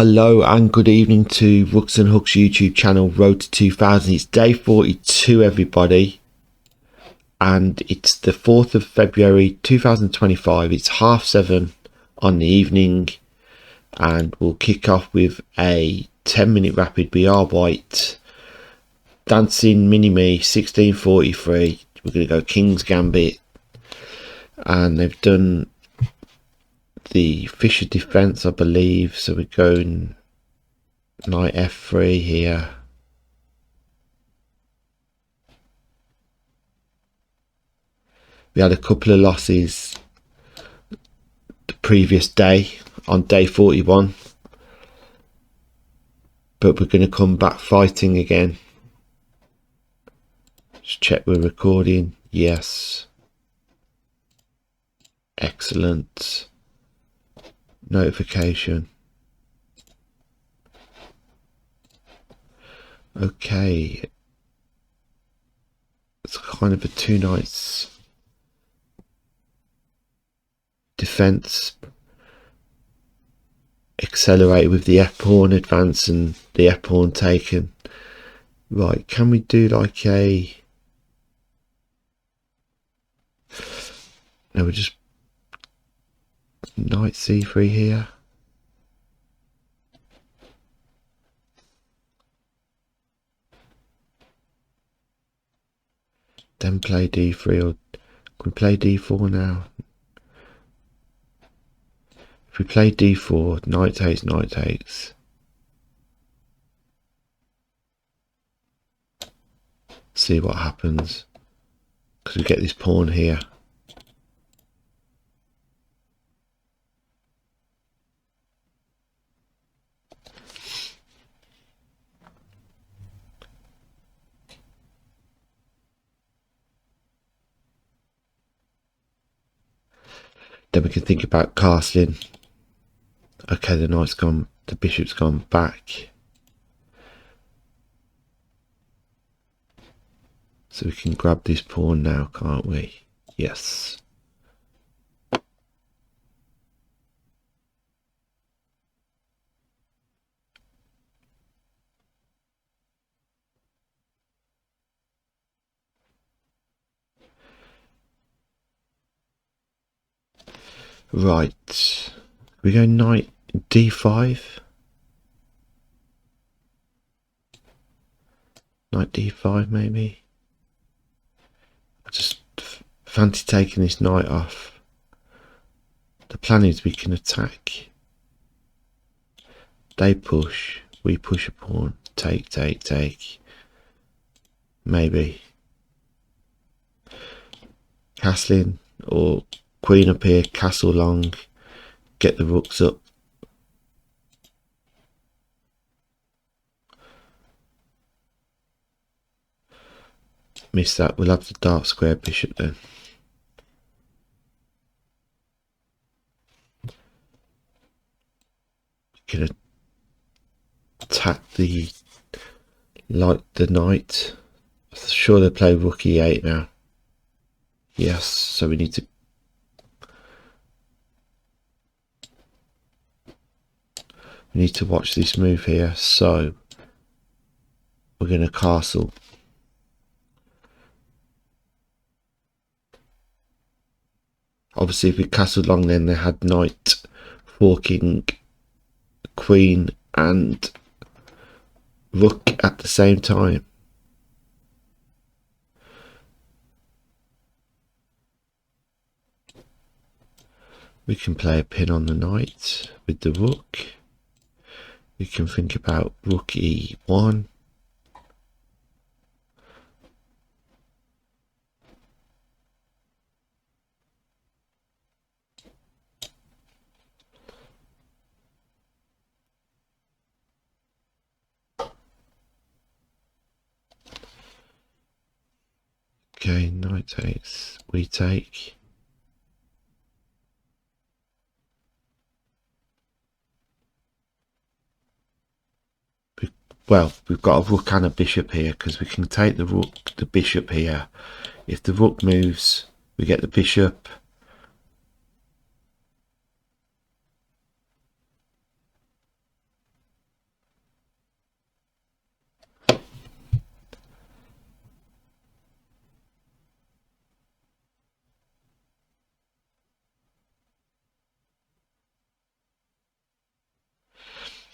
Hello and good evening to Rooks and Hooks YouTube channel, Road to 2000. It's day 42 everybody, and it's the 4th of February 2025. It's 7:30 on the evening, and we'll kick off with a 10-minute rapid BR White, Dancing Mini-Me 1643. We're going to go King's Gambit, and they've done the Fisher defense, I believe, so we're going knight f3 here. We had a couple of losses the previous day on day 41, but we're going to come back fighting again. Just check we're recording. Yes, excellent. Notification. Okay, it's kind of a two knights defense, accelerate with the f pawn advance and the f pawn taken. Right, can we do like a, no, we're just knight c3 here. Then play d3, or can we play d4 now? If we play d4, knight takes, knight takes. See what happens, because we get this pawn here. Then we can think about castling. Okay, the knight's gone, the bishop's gone back. So we can grab this pawn now, can't we? Yes. Right. We go knight d5. Knight d5 maybe. I just fancy taking this knight off. The plan is we can attack. They push, we push a pawn. Take, take, take. Maybe. Castling or queen up here, castle long, get the rooks up. Miss that, we'll have the dark square bishop then. Gonna attack the knight. I'm sure they play rook e8 now. Yes, so we need to watch this move here. So we're going to castle. Obviously if we castled long, then they had knight forking queen and rook at the same time. We can play a pin on the knight with the rook. We can think about rook e1. Okay, knight takes, we take. Well, we've got a rook and a bishop here, because we can take the rook, the bishop here. If the rook moves, we get the bishop.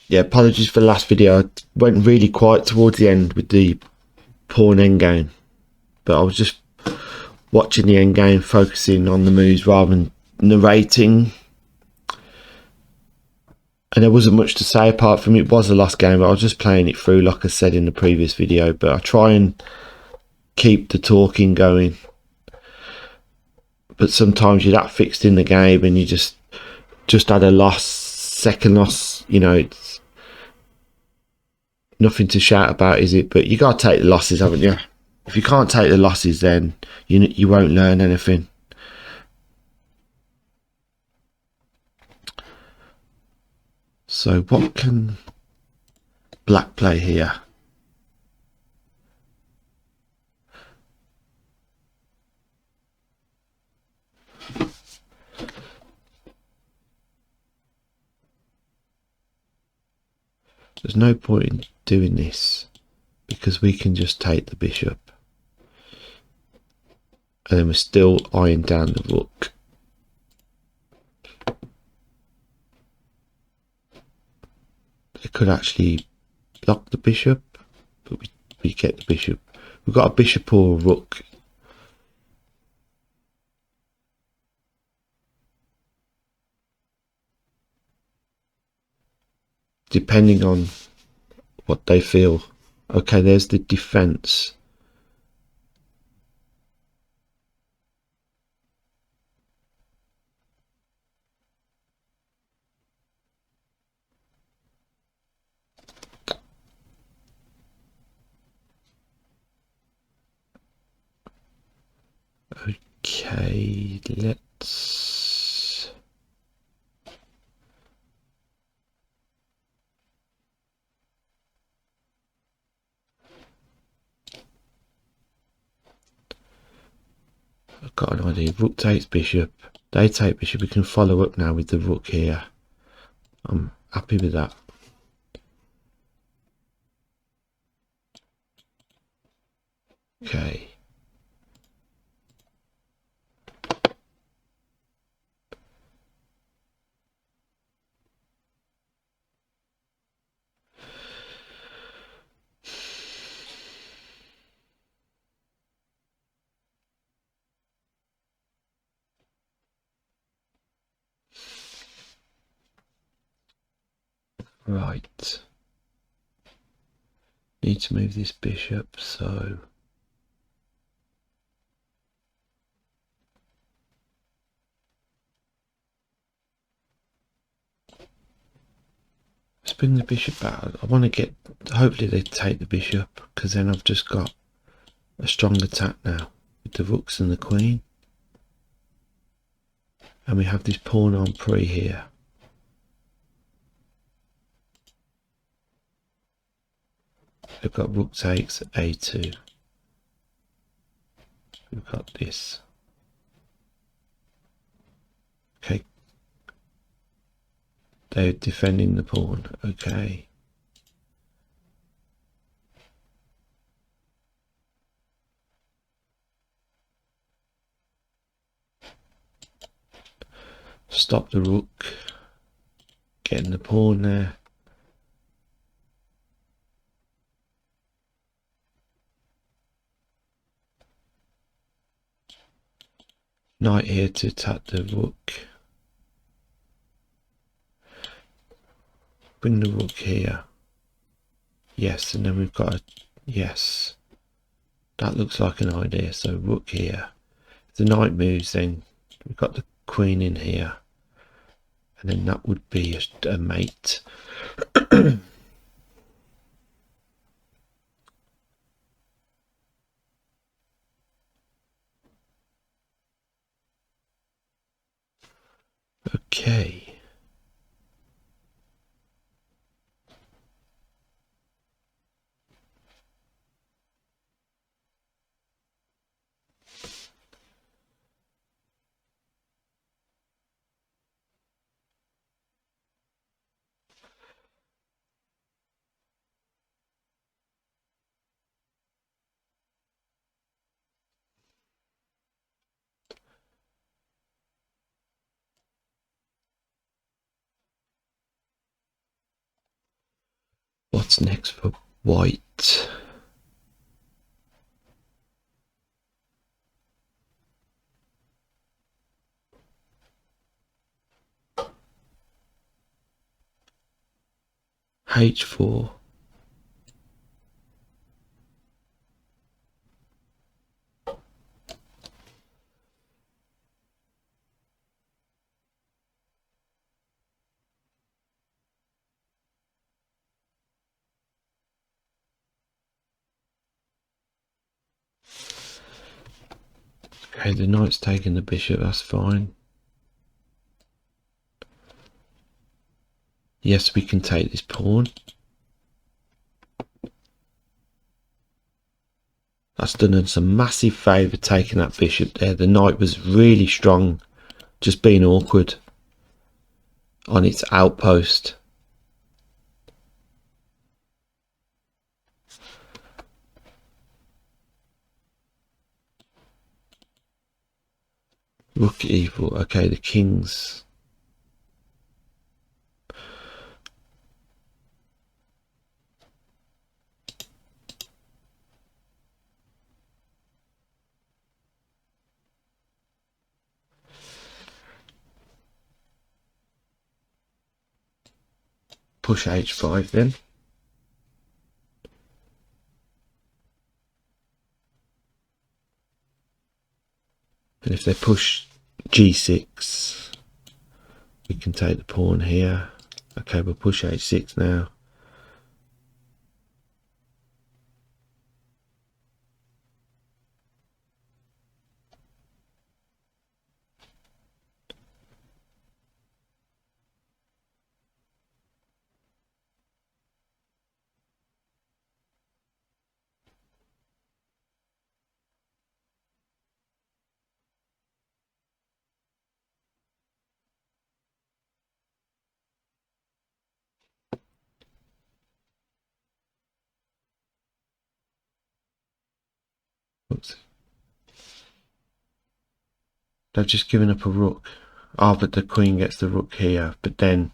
Yeah, apologies for the last video. I went really quiet towards the end with the pawn endgame, but I was just watching the endgame, focusing on the moves rather than narrating. And there wasn't much to say apart from it was a lost game, but I was just playing it through like I said in the previous video. But I try and keep the talking going. But sometimes you're that fixed in the game and you just had a loss, second loss, you know, it's nothing to shout about, is it? But you got to take the losses, haven't you? If you can't take the losses, then you won't learn anything. So what can black play here? There's no point in doing this because we can just take the bishop. And then we're still eyeing down the rook. They could actually block the bishop, but we get the bishop. We've got a bishop or a rook. Depending on what they feel. Okay, there's the defense. Okay, let's... I've got an idea. Rook takes bishop. They take bishop. We can follow up now with the rook here. I'm happy with that. Okay. Right. Need to move this bishop, so... Let's bring the bishop out. I want to get... Hopefully they take the bishop, because then I've just got a strong attack now with the rooks and the queen. And we have this pawn on pre here. We've got rook takes a2. We've got this. Okay. They're defending the pawn. Okay. Stop the rook. Getting the pawn there. Knight here to attack the rook. Bring the rook here. Yes, and then we've got a... Yes. That looks like an idea. So rook here. If the knight moves, then we've got the queen in here. And then that would be a mate. Okay. What's next for white? H4. Okay, the knight's taking the bishop, that's fine. Yes, we can take this pawn. That's done us a massive favour taking that bishop there. The knight was really strong, just being awkward on its outpost. Rook e4. Okay, the king's. Push h5 then. And if they push g6, we can take the pawn here. Okay, we'll push h6 now. Oops. They've just given up a rook. Oh, but the queen gets the rook here. But then,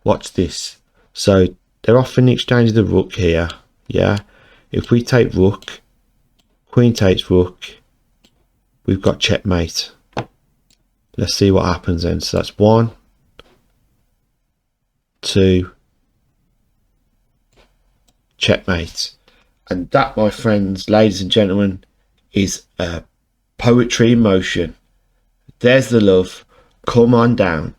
watch this. So they're offering the exchange of the rook here. Yeah. If we take rook, queen takes rook, we've got checkmate. Let's see what happens then. So that's 1, 2, checkmate. And that, my friends, ladies and gentlemen, is poetry in motion. There's the love. Come on down.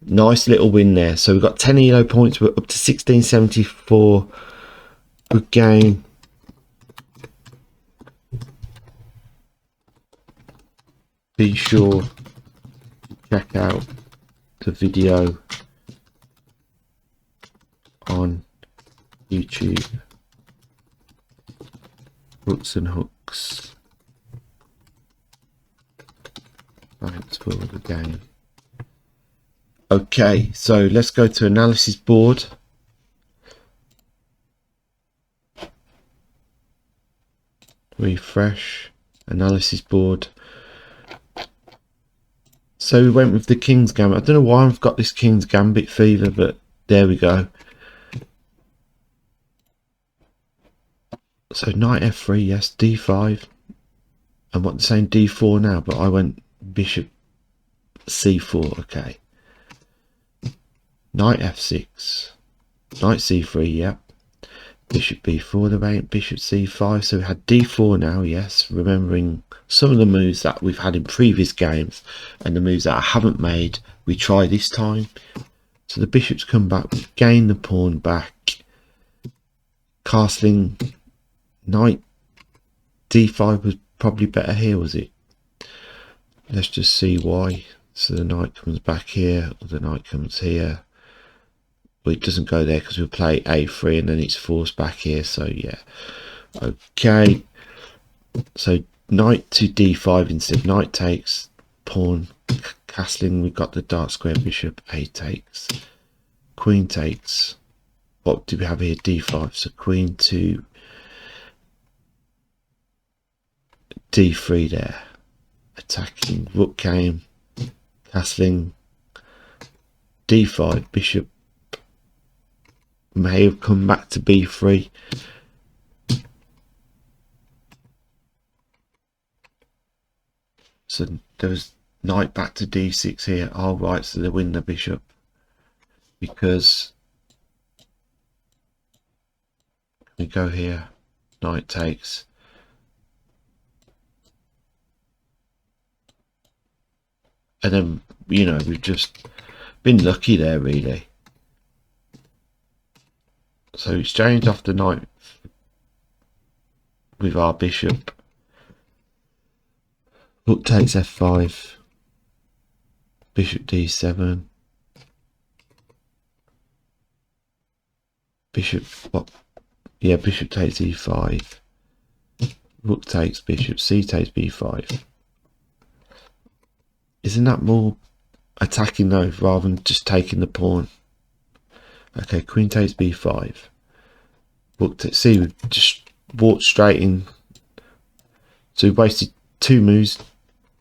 Nice little win there. So we've got 10 ELO points. We're up to 1674. Good game. Be sure to check out the video on YouTube. Rooks and Hooks. Thanks for the game. Okay, so let's go to analysis board. Refresh. Analysis board. So we went with the King's Gambit. I don't know why I've got this King's Gambit fever, but there we go. So knight f3, yes, d5. And what, they're saying d4 now, but I went bishop c4, okay. Knight f6, knight c3, yep. Bishop b4, the rank, bishop c5. So we had d4 now, yes. Remembering some of the moves that we've had in previous games and the moves that I haven't made, we try this time. So the bishop's come back, we gain the pawn back. Castling, knight d5 was probably better here, was it? Let's just see why. So the knight comes back here, or the knight comes here. Well, it doesn't go there because we'll play a3 and then it's forced back here. So yeah, okay. So knight to d5 instead. Knight takes, pawn castling. We've got the dark square bishop. A takes, queen takes. What do we have here? d5. So queen to d3 there. Attacking, rook came, castling, d5, bishop may have come back to b3. So there was knight back to d6 here. Oh right, so they win the bishop because we go here, knight takes, and then, you know, we've just been lucky there really. So exchange off the knight with our bishop. Rook takes f5, bishop d7, bishop, what? Yeah, bishop takes e5, rook takes bishop, c takes b5. Isn't that more attacking though, rather than just taking the pawn? Okay, queen takes b5, rook takes, see, we've just walked straight in, so we wasted 2 moves.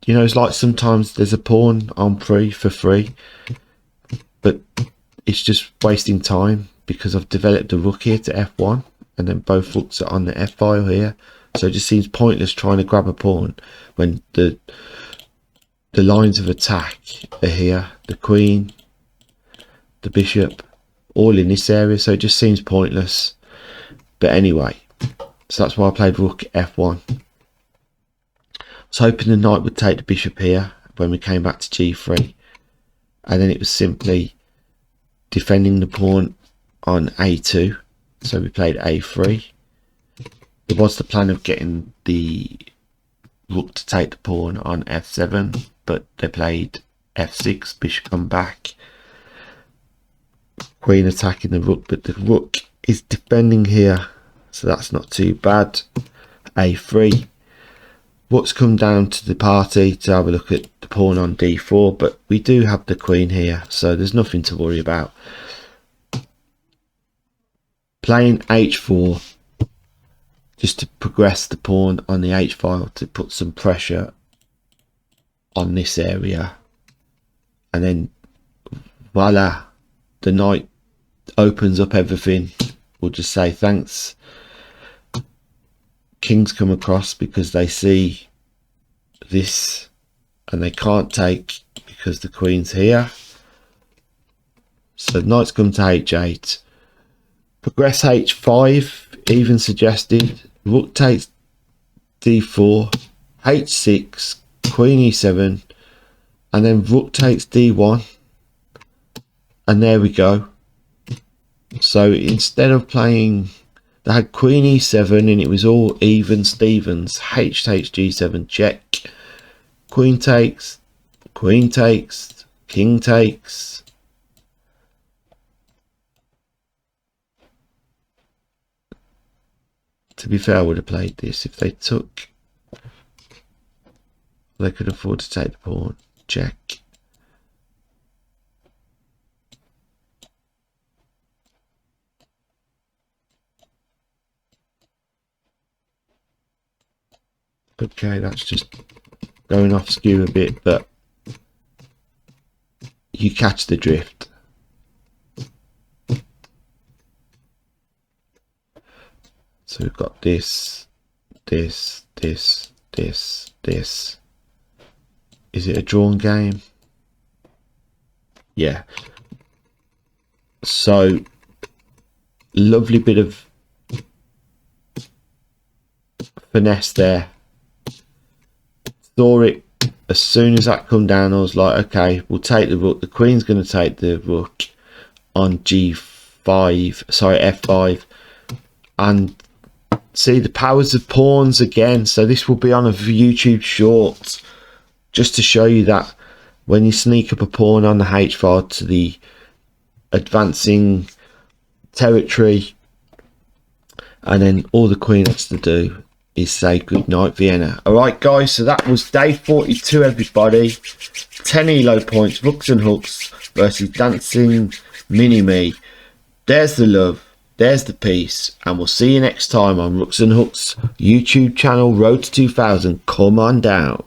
You know, it's like sometimes there's a pawn on free for free, but it's just wasting time because I've developed a rook here to f1 and then both rooks are on the f file here. So it just seems pointless trying to grab a pawn when the lines of attack are here, the queen, the bishop, all in this area. So it just seems pointless. But anyway, so that's why I played rook f1. I was hoping the knight would take the bishop here when we came back to g3, and then it was simply defending the pawn on a2, so we played a3. There was the plan of getting the rook to take the pawn on f7, but they played f6, bishop come back, queen attacking the rook, but the rook is defending here, so that's not too bad. a3. Rook's come down to the party to have a look at the pawn on d4, but we do have the queen here, so there's nothing to worry about. Playing h4 just to progress the pawn on the h file, to put some pressure on this area, and then voila, the knight opens up everything. We'll just say thanks. Kings come across because they see this and they can't take because the queen's here. So knights come to h8. Progress h5, even suggested. Rook takes d4, h6, queen e7, and then rook takes d1. And there we go. So instead of playing, they had queen e7 and it was all even Stevens. H takes g7, check. Queen takes, king takes. To be fair, I would have played this. If they took, they could afford to take the pawn, check. Okay, that's just going off skew a bit, but you catch the drift. So we've got this. Is it a drawn game? Yeah. So, lovely bit of finesse there. Saw it as soon as that come down. I was like, okay, we'll take the rook. The queen's going to take the rook on g5, sorry, f5, and see the powers of pawns again. So this will be on a YouTube short, just to show you that when you sneak up a pawn on the h file to the advancing territory, and then all the queen has to do is say good night Vienna. Alright guys, so that was day 42 everybody. 10 elo points, Rooks and Hooks versus Dancing Mini-Me. There's the love, there's the peace, and we'll see you next time on Rooks and Hooks YouTube channel, Road to 2000. Come on down.